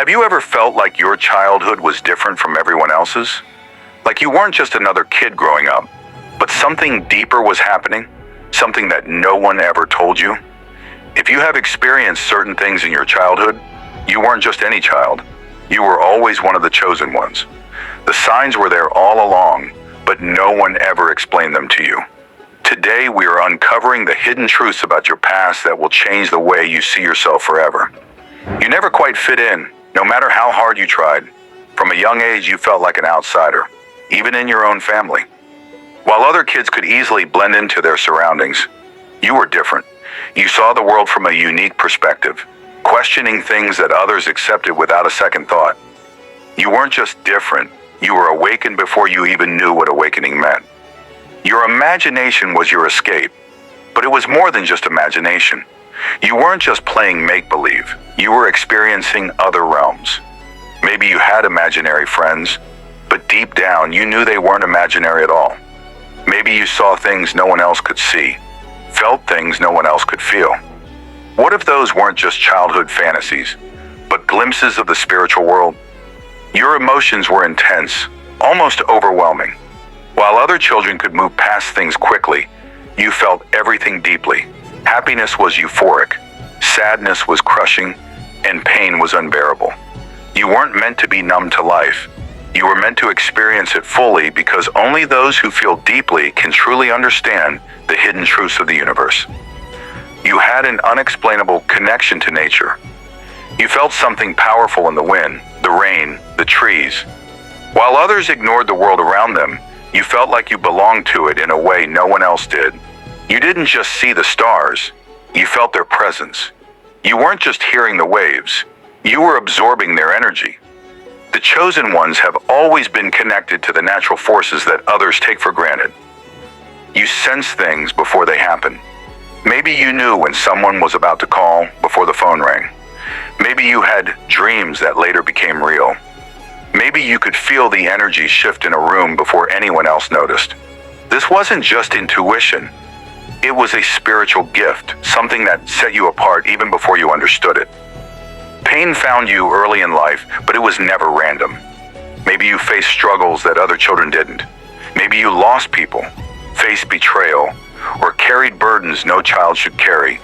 Have you ever felt like your childhood was different from everyone else's? Like you weren't just another kid growing up, but something deeper was happening? Something that no one ever told you? If you have experienced certain things in your childhood, you weren't just any child. You were always one of the chosen ones. The signs were there all along, but no one ever explained them to you. Today, we are uncovering the hidden truths about your past that will change the way you see yourself forever. You never quite fit in, no matter how hard you tried. From a young age, you felt like an outsider, even in your own family. While other kids could easily blend into their surroundings, you were different. You saw the world from a unique perspective, questioning things that others accepted without a second thought. You weren't just different, you were awakened before you even knew what awakening meant. Your imagination was your escape, but it was more than just imagination. You weren't just playing make-believe, you were experiencing other realms. Maybe you had imaginary friends, but deep down you knew they weren't imaginary at all. Maybe you saw things no one else could see, felt things no one else could feel. What if those weren't just childhood fantasies, but glimpses of the spiritual world? Your emotions were intense, almost overwhelming. While other children could move past things quickly, you felt everything deeply. Happiness was euphoric, sadness was crushing, and pain was unbearable. You weren't meant to be numb to life. You were meant to experience it fully because only those who feel deeply can truly understand the hidden truths of the universe. You had an unexplainable connection to nature. You felt something powerful in the wind, the rain, the trees. While others ignored the world around them, you felt like you belonged to it in a way no one else did. You didn't just see the stars, you felt their presence. You weren't just hearing the waves, you were absorbing their energy. The chosen ones have always been connected to the natural forces that others take for granted. You sense things before they happen. Maybe you knew when someone was about to call before the phone rang. Maybe you had dreams that later became real. Maybe you could feel the energy shift in a room before anyone else noticed. This wasn't just intuition. It was a spiritual gift, something that set you apart even before you understood it. Pain found you early in life, but it was never random. Maybe you faced struggles that other children didn't. Maybe you lost people, faced betrayal, or carried burdens no child should carry.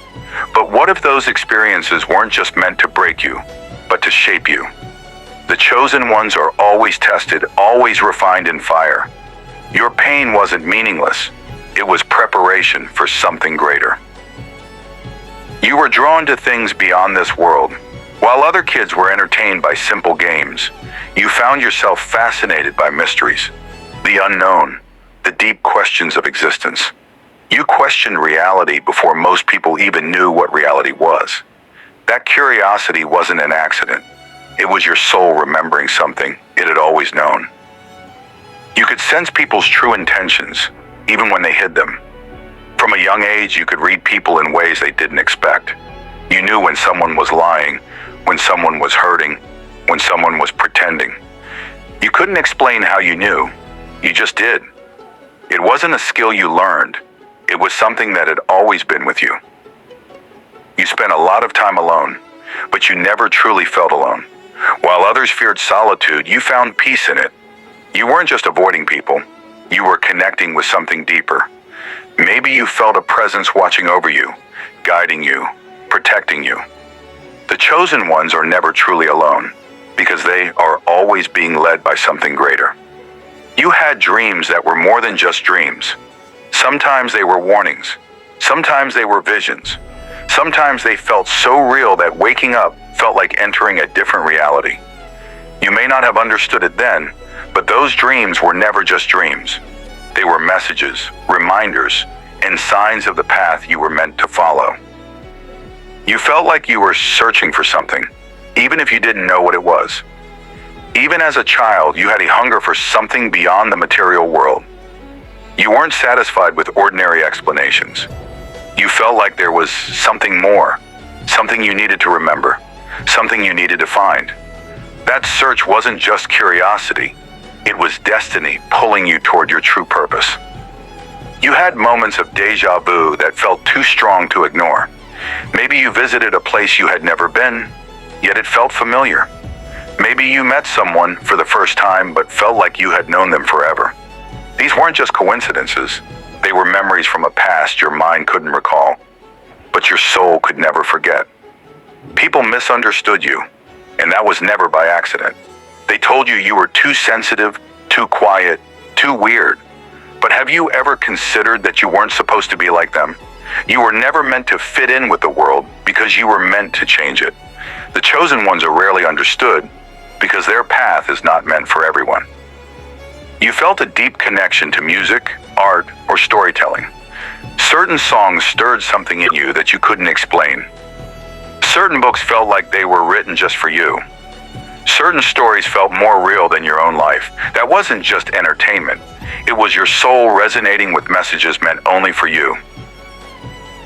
But what if those experiences weren't just meant to break you, but to shape you? The chosen ones are always tested, always refined in fire. Your pain wasn't meaningless. It was preparation for something greater. You were drawn to things beyond this world. While other kids were entertained by simple games, you found yourself fascinated by mysteries, the unknown, the deep questions of existence. You questioned reality before most people even knew what reality was. That curiosity wasn't an accident. It was your soul remembering something it had always known. You could sense people's true intentions, even when they hid them. From a young age, you could read people in ways they didn't expect. You knew when someone was lying, when someone was hurting, when someone was pretending. You couldn't explain how you knew. You just did. It wasn't a skill you learned. It was something that had always been with you. You spent a lot of time alone, but you never truly felt alone. While others feared solitude, you found peace in it. You weren't just avoiding people. You were connecting with something deeper. Maybe you felt a presence watching over you, guiding you, protecting you. The chosen ones are never truly alone, because they are always being led by something greater. You had dreams that were more than just dreams. Sometimes they were warnings. Sometimes they were visions. Sometimes they felt so real that waking up felt like entering a different reality. You may not have understood it then, but those dreams were never just dreams. They were messages, reminders, and signs of the path you were meant to follow. You felt like you were searching for something, even if you didn't know what it was. Even as a child, you had a hunger for something beyond the material world. You weren't satisfied with ordinary explanations. You felt like there was something more, something you needed to remember, something you needed to find. That search wasn't just curiosity. It was destiny pulling you toward your true purpose. You had moments of déjà vu that felt too strong to ignore. Maybe you visited a place you had never been, yet it felt familiar. Maybe you met someone for the first time but felt like you had known them forever. These weren't just coincidences. They were memories from a past your mind couldn't recall, but your soul could never forget. People misunderstood you, and that was never by accident. They told you you were too sensitive, too quiet, too weird. But have you ever considered that you weren't supposed to be like them? You were never meant to fit in with the world because you were meant to change it. The chosen ones are rarely understood because their path is not meant for everyone. You felt a deep connection to music, art, or storytelling. Certain songs stirred something in you that you couldn't explain. Certain books felt like they were written just for you. Certain stories felt more real than your own life. That wasn't just entertainment. It was your soul resonating with messages meant only for you.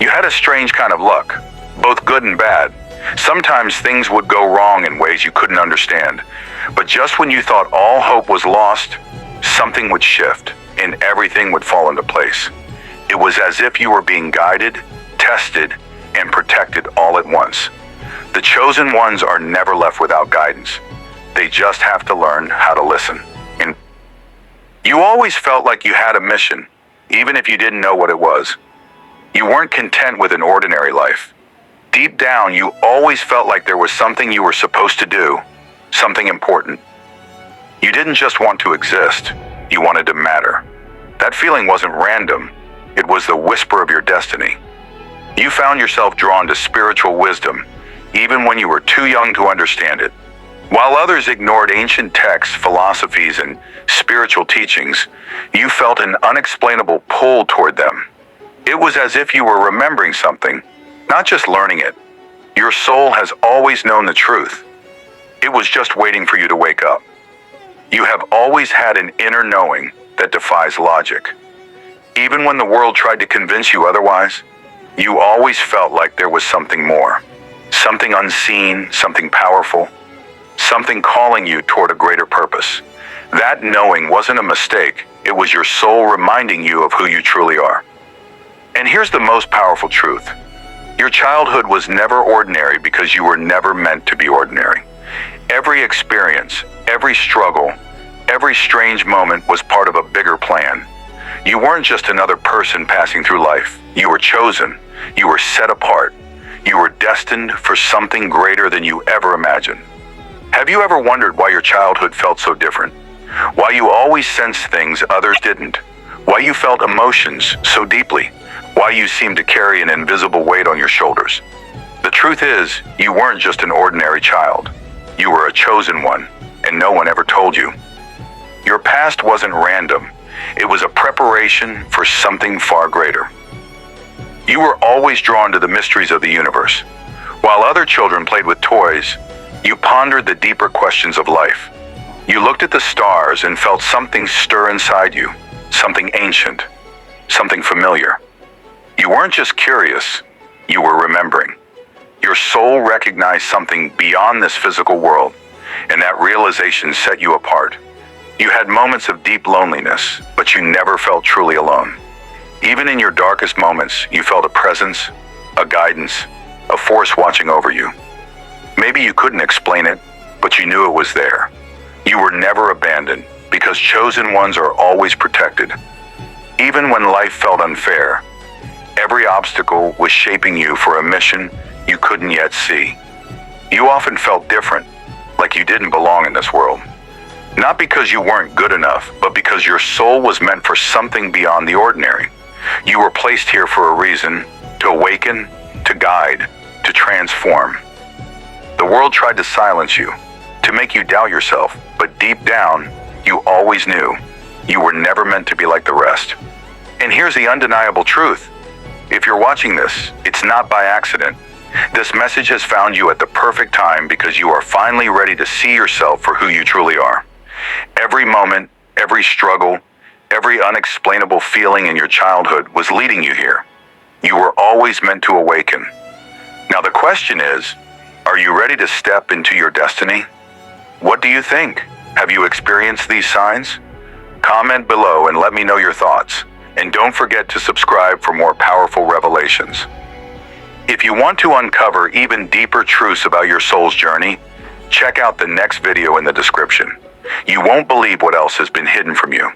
You had a strange kind of luck, both good and bad. Sometimes things would go wrong in ways you couldn't understand. But just when you thought all hope was lost, something would shift and everything would fall into place. It was as if you were being guided, tested, and protected all at once. The chosen ones are never left without guidance. They just have to learn how to listen. And you always felt like you had a mission, even if you didn't know what it was. You weren't content with an ordinary life. Deep down, you always felt like there was something you were supposed to do, something important. You didn't just want to exist, you wanted to matter. That feeling wasn't random, it was the whisper of your destiny. You found yourself drawn to spiritual wisdom, even when you were too young to understand it. While others ignored ancient texts, philosophies, and spiritual teachings, you felt an unexplainable pull toward them. It was as if you were remembering something, not just learning it. Your soul has always known the truth. It was just waiting for you to wake up. You have always had an inner knowing that defies logic. Even when the world tried to convince you otherwise, you always felt like there was something more. Something unseen, something powerful, something calling you toward a greater purpose. That knowing wasn't a mistake, it was your soul reminding you of who you truly are. And here's the most powerful truth. Your childhood was never ordinary because you were never meant to be ordinary. Every experience, every struggle, every strange moment was part of a bigger plan. You weren't just another person passing through life. You were chosen. You were set apart. You were destined for something greater than you ever imagined. Have you ever wondered why your childhood felt so different? Why you always sensed things others didn't? Why you felt emotions so deeply? Why you seemed to carry an invisible weight on your shoulders? The truth is, you weren't just an ordinary child. You were a chosen one, and no one ever told you. Your past wasn't random. It was a preparation for something far greater. You were always drawn to the mysteries of the universe. While other children played with toys, you pondered the deeper questions of life. You looked at the stars and felt something stir inside you, something ancient, something familiar. You weren't just curious, you were remembering. Your soul recognized something beyond this physical world, and that realization set you apart. You had moments of deep loneliness, but you never felt truly alone. Even in your darkest moments, you felt a presence, a guidance, a force watching over you. Maybe you couldn't explain it, but you knew it was there. You were never abandoned, because chosen ones are always protected. Even when life felt unfair, every obstacle was shaping you for a mission you couldn't yet see. You often felt different, like you didn't belong in this world. Not because you weren't good enough, but because your soul was meant for something beyond the ordinary. You were placed here for a reason, to awaken, to guide, to transform. The world tried to silence you, to make you doubt yourself, but deep down, you always knew you were never meant to be like the rest. And here's the undeniable truth. If you're watching this, it's not by accident. This message has found you at the perfect time because you are finally ready to see yourself for who you truly are. Every moment, every struggle, every unexplainable feeling in your childhood was leading you here. You were always meant to awaken. Now the question is, are you ready to step into your destiny? What do you think? Have you experienced these signs? Comment below and let me know your thoughts. And don't forget to subscribe for more powerful revelations. If you want to uncover even deeper truths about your soul's journey, Check out the next video in the description. You won't believe what else has been hidden from you.